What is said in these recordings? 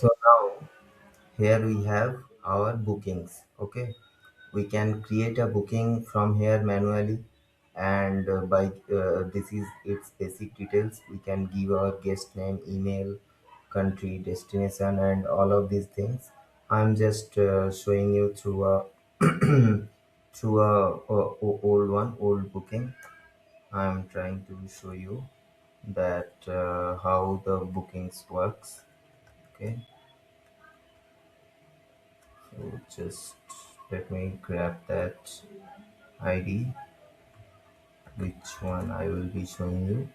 So now here we have our bookings. Okay, we can create a booking from here manually, and by this is its basic details. We can give our guest name, email, country, destination, and all of these things. I'm just showing you through a old booking. I'm trying to show you that how the bookings works. Okay, so just let me grab that ID, which one I will be showing you.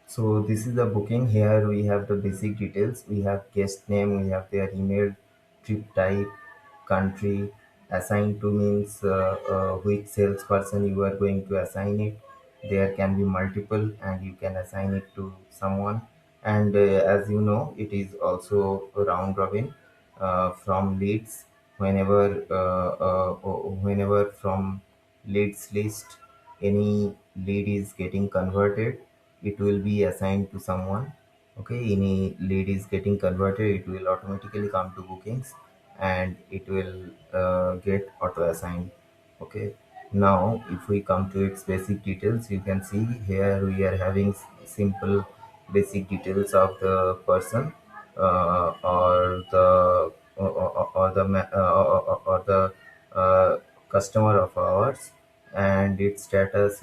So this is the booking. Here we have the basic details. We have guest name, we have their email, trip type, country. Assigned to means which salesperson you are going to assign it. There can be multiple, and you can assign it to someone. And as you know, it is also a round robin from leads. Whenever from leads list any lead is getting converted, it will be assigned to someone. Okay, any lead is getting converted, it will automatically come to bookings, and it will get auto assigned. Okay, now if we come to its basic details, you can see here we are having simple basic details of the person, or the or the customer of ours, and its status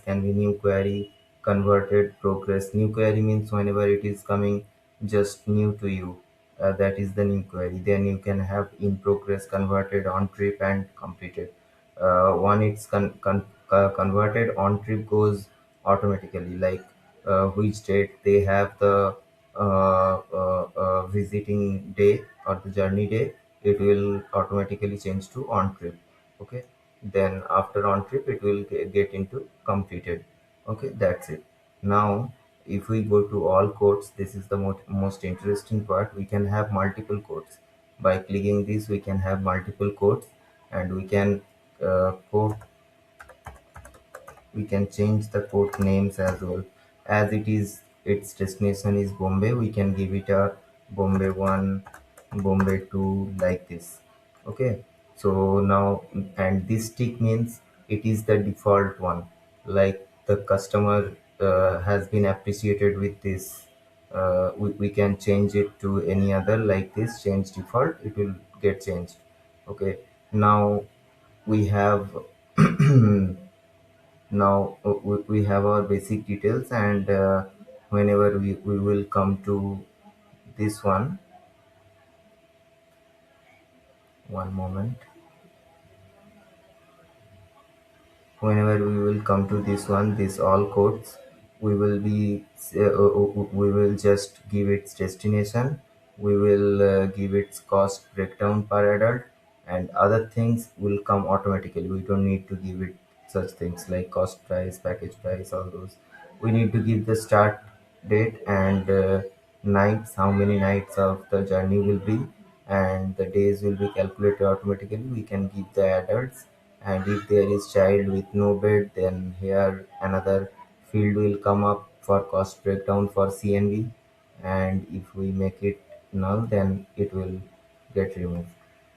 can be new query, converted, progress. New query means whenever it is coming just new to you, that is the new query. Then you can have in progress, converted, on trip, and completed. One it's converted, on trip goes automatically, like which date they have the visiting day or the journey day, it will automatically change to on trip. Okay, then after on trip it will get into completed. Okay, that's it. Now if we go to all codes, this is the most interesting part. We can have multiple codes. By clicking this, we can have multiple codes, and we can code we can change the port names as well. As it is, its destination is Bombay, we can give it a Bombay 1, Bombay 2, like this. Okay, so now, and this tick means it is the default one, like the customer has been appreciated with this. We can change it to any other, like this, change default, it will get changed. Okay, now we have now we have our basic details, and whenever we will come to this one moment, whenever we will come to this one, this all codes, we will be we will just give its destination, we will give its cost breakdown per adult, and other things will come automatically. We don't need to give it such things like cost price, package price, all those. We need to give the start date and nights, how many nights of the journey will be, and the days will be calculated automatically. We can give the adults, and if there is child with no bed, then here another field will come up for cost breakdown for CNV, and if we make it null, then it will get removed.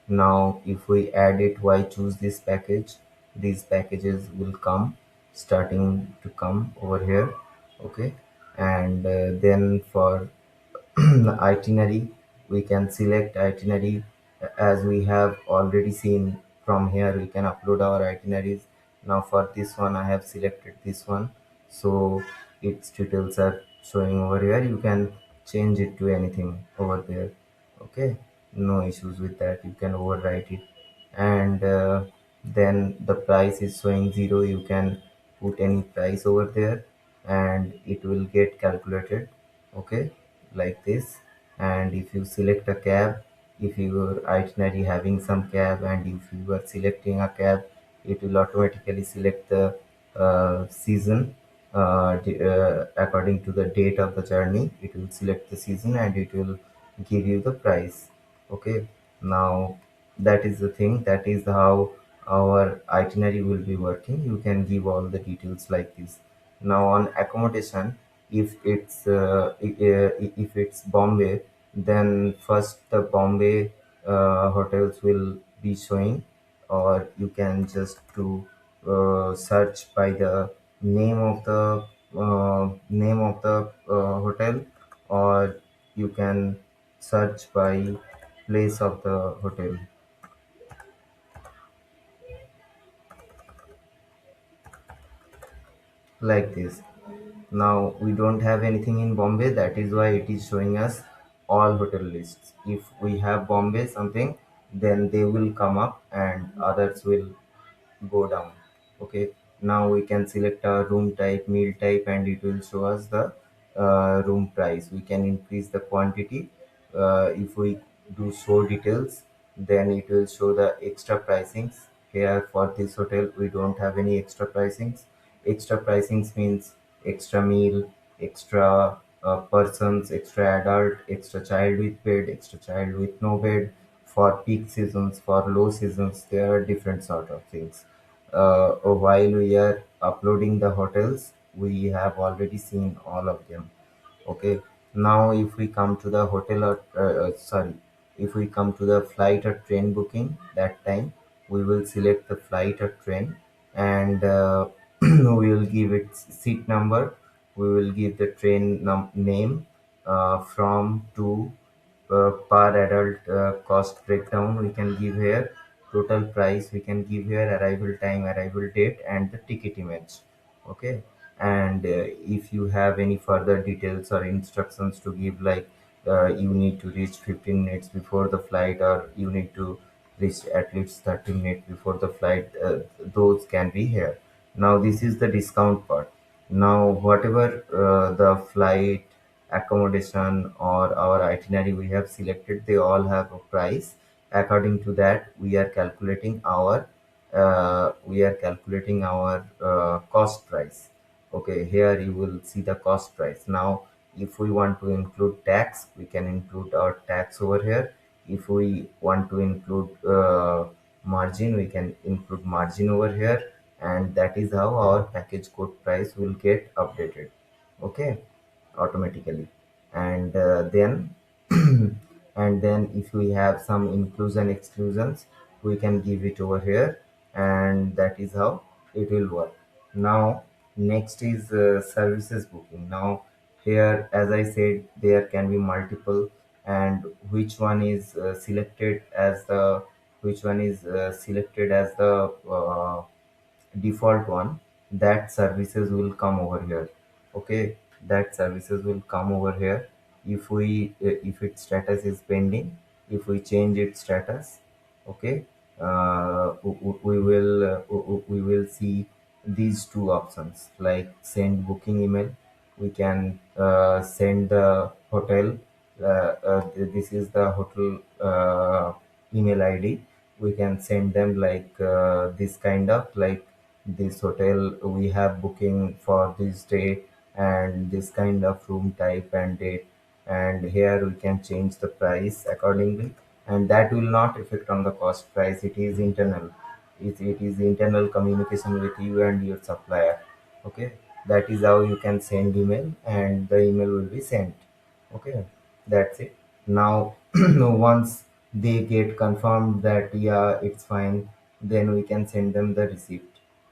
Now if we add it, why choose this package, these packages will come, starting to come over here. Okay, and then for itinerary, we can select itinerary. As we have already seen, from here we can upload our itineraries. Now for this one, I have selected this one, so its details are showing over here. You can change it to anything over there. Okay, no issues with that, you can overwrite it. And then the price is showing 0, you can put any price over there, and it will get calculated. Okay, like this. And if you select a cab, if your itinerary having some cab, and if you are selecting a cab, it will automatically select the season, according to the date of the journey. It will select the season, and it will give you the price. Okay, now that is the thing, that is how our itinerary will be working. You can give all the details like this. Now on accommodation, if it's Bombay, then first the Bombay hotels will be showing, or you can just do search by the name of the hotel, or you can search by place of the hotel, like this. Now we don't have anything in Bombay, that is why it is showing us all hotel lists. If we have Bombay something, then they will come up and others will go down. Okay, now we can select a room type, meal type, and it will show us the room price. We can increase the quantity. If we do show details, then it will show the extra pricings. Here for this hotel we don't have any extra pricings. Extra pricings means extra meal, extra persons, extra adult, extra child with bed, extra child with no bed. For peak seasons, for low seasons, there are different sort of things. While we are uploading the hotels, we have already seen all of them. Okay, now if we come to the hotel or sorry, if we come to the flight or train booking, that time we will select the flight or train, and we will give it seat number. We will give the train name, from to, per adult, cost breakdown we can give here, total price we can give here, arrival time, arrival date, and the ticket image. Okay, and if you have any further details or instructions to give, like you need to reach 15 minutes before the flight, or you need to reach at least 30 minutes before the flight, those can be here. Now this is the discount part. Now whatever the flight, accommodation, or our itinerary we have selected, they all have a price. According to that, we are calculating our cost price. Okay, here you will see the cost price. Now if we want to include tax, we can include our tax over here. If we want to include margin, we can include margin over here, and that is how our package code price will get updated. Okay, automatically. And then and then if we have some inclusion exclusions, we can give it over here, and that is how it will work. Now next is services booking. Now here, as I said, there can be multiple, and which one is selected as the default one, that services will come over here. Okay, that services will come over here. If its status is pending, if we change its status, okay, we will see these two options, like send booking email. We can send the hotel, this is the hotel email ID. We can send them like this kind of, like, this hotel we have booking for this day, and this kind of room type and date, and here we can change the price accordingly, and that will not affect on the cost price. It is internal. It is internal communication with you and your supplier. Okay, that is how you can send email, and the email will be sent. Okay, that's it. Now once they get confirmed that yeah, it's fine, then we can send them the receipt.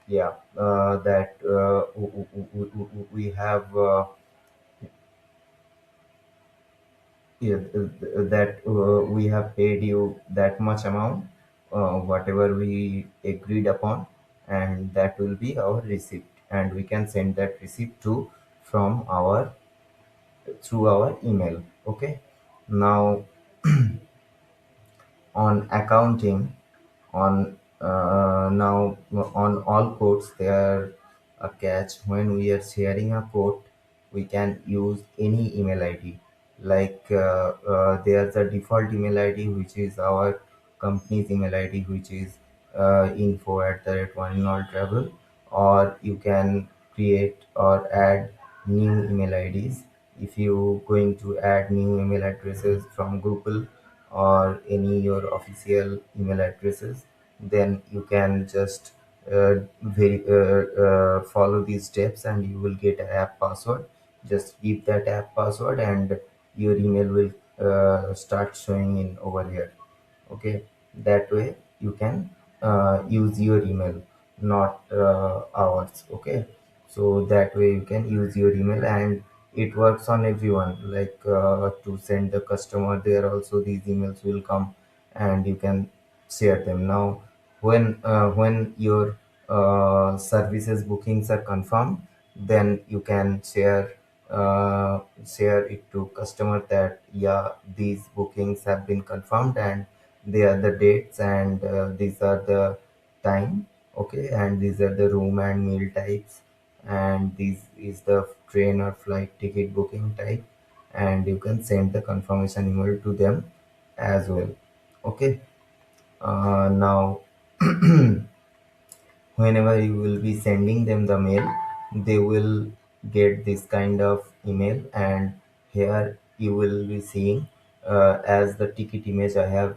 Yeah, that we have yeah, that we have paid you that much amount, whatever we agreed upon, and that will be our receipt, and we can send that receipt to from our through our email. Okay, now on accounting, on now on all codes there a catch. When we are sharing a code, we can use any email id, like there's a default email id which is our company's email id, which is info at the rate one in all travel, or you can create or add new email ids. If you going to add new email addresses from Google or any your official email addresses, then you can just follow these steps and you will get an app password. Just give that app password and your email will start showing in over here. Okay, that way you can use your email, not ours. Okay, so that way you can use your email and it works on everyone, like to send the customer there also these emails will come and you can share them. Now when your services bookings are confirmed, then you can share it to customer that yeah, these bookings have been confirmed and they are the dates and these are the time. Okay, and these are the room and meal types and this is the train or flight ticket booking type, and you can send the confirmation email to them as well. Okay, now whenever you will be sending them the mail, they will get this kind of email, and here you will be seeing as the ticket image I have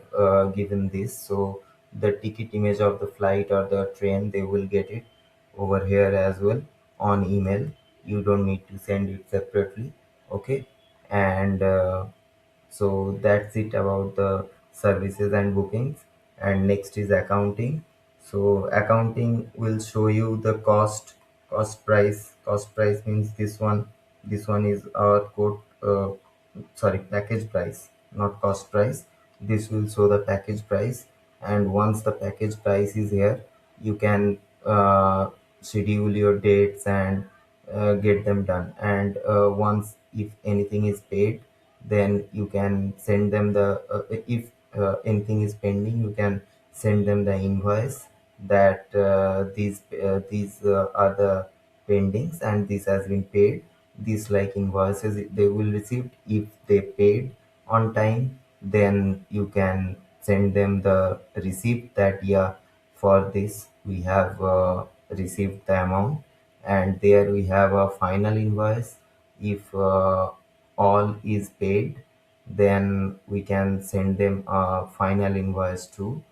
given this. So the ticket image of the flight or the train, they will get it over here as well on email. You don't need to send it separately. Okay, and so that's it about the services and bookings. And next is accounting. So accounting will show you the cost price means this one is our quote sorry, package price, not cost price. This will show the package price, and once the package price is here, you can schedule your dates and get them done. And once if anything is paid, then you can send them the if anything is pending, you can send them the invoice that these are the pendings and this has been paid. These like invoices they will receive. If they paid on time, then you can send them the receipt that yeah, for this we have received the amount, and there we have a final invoice. If all is paid, then we can send them a final invoice too.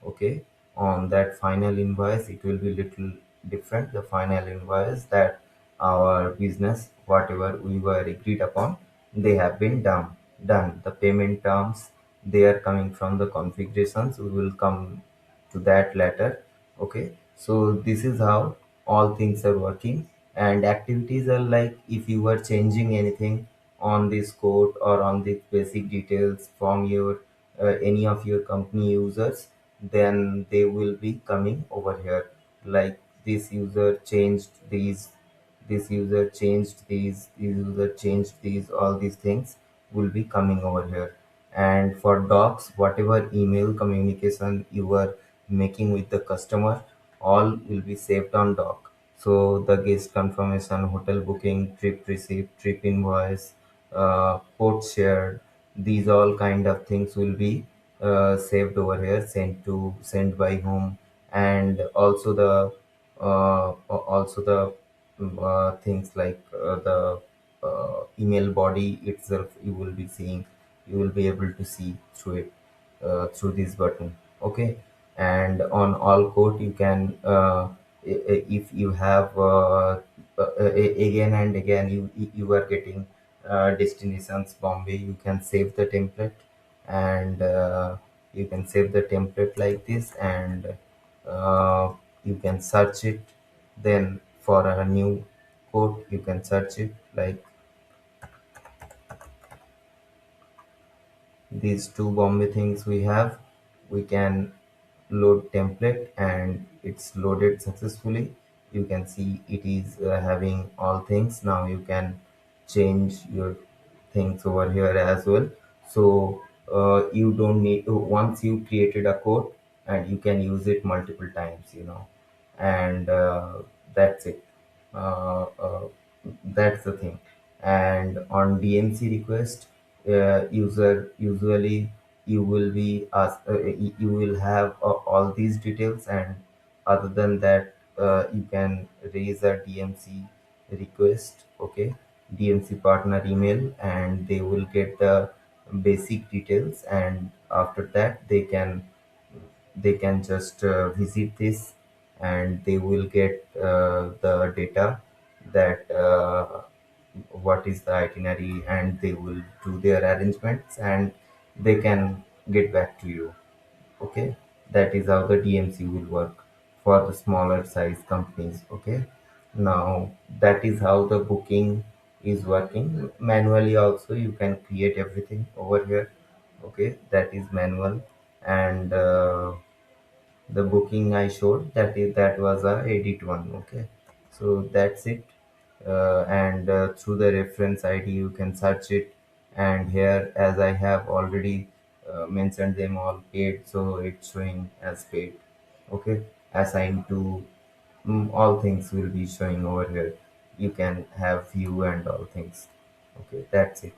Okay, on that final invoice it will be little different. The final invoice that our business whatever we were agreed upon, they have been done. The payment terms, they are coming from the configurations, we will come to that later. Okay, so this is how all things are working. And activities are like if you were changing anything on this code or on the basic details from your any of your company users, then they will be coming over here. Like this user changed these, this user changed these, this user changed these, all these things will be coming over here. And for docs, whatever email communication you were making with the customer, all will be saved on doc. So the guest confirmation, hotel booking, trip receipt, trip invoice, port shared, these all kind of things will be saved over here, sent by whom, and also the things like the email body itself you will be seeing, you will be able to see through it through this button. Okay, and on all code you can if you have again and again you are getting destinations Bombay, you can save the template, and you can save the template like this, and uh, you can search it. Then for a new code you can search it like these two Bombay things we have. We can load template and it's loaded successfully. You can see it is having all things. Now you can change your things over here as well. So you don't need to, once you created a code, and you can use it multiple times, and that's it. That's the thing. And on DMC request, user usually you will be asked, you will have all these details, and other than that, you can raise a DMC request. Okay, DMC partner email, and they will get the basic details, and after that they can just visit this and they will get the data that what is the itinerary, and they will do their arrangements and they can get back to you. Okay, that is how the DMC will work for the smaller size companies. Okay, now that is how the booking is working. Manually also you can create everything over here. Okay, that is manual. And the booking I showed, that was a edit one. Okay, so that's it. And through the reference ID you can search it, and here, as I have already mentioned them all paid, so it's showing as paid. Okay, assigned to, all things will be showing over here. You can have view and all things. Okay, that's it.